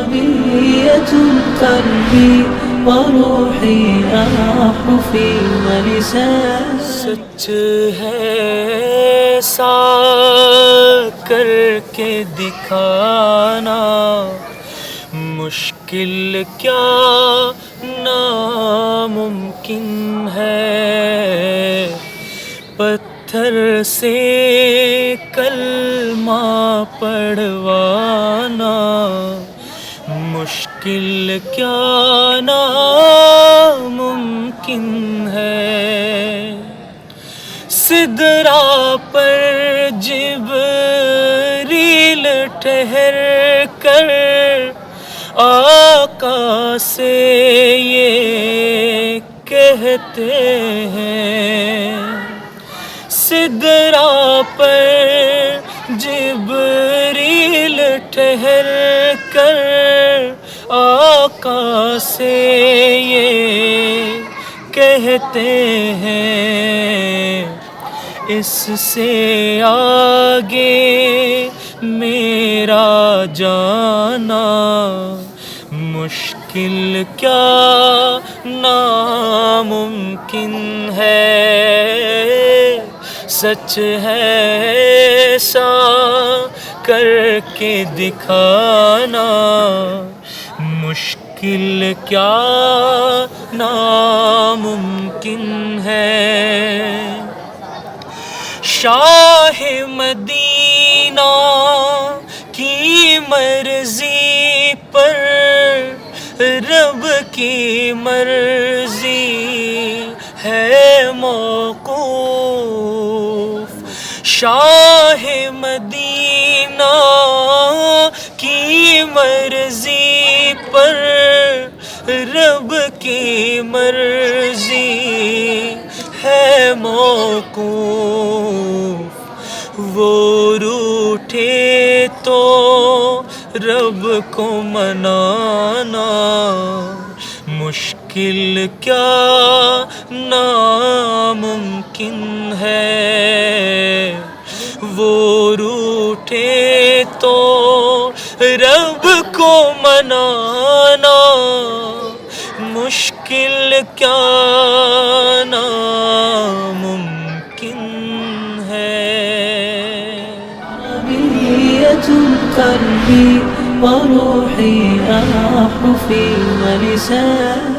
عربية قلبي وروحي أحرفي ولساني سچ ہے ایسا کر کے دکھانا، مشکل کیا ناممکن ہے، پتھر سے کلمہ پڑھوانا، مشکل کیا ناممکن ہے، سدرا پر جبریل ٹھہر کر آقا سے یہ کہتے ہیں، سدرا پر جبریل ٹھہر کر آقا سے یہ کہتے ہیں، اس سے آگے میرا جانا مشکل کیا ناممکن ہے، سچ ہے ایسا کر کے دکھانا، مشکل کیا ناممکن ہے، شاہ مدینہ کی مرضی پر رب کی مرضی ہے موقوف، شاہ مدینہ کی مرضی پر رب کی مرضی ہے موقوف، وہ روٹھے تو رب کو منانا مشکل کیا ناممکن ہے، وہ روٹھے تو رب کو منانا مشکل کیا ناممکن ہے۔ عربية قلبي وروحي أحرفي ولساني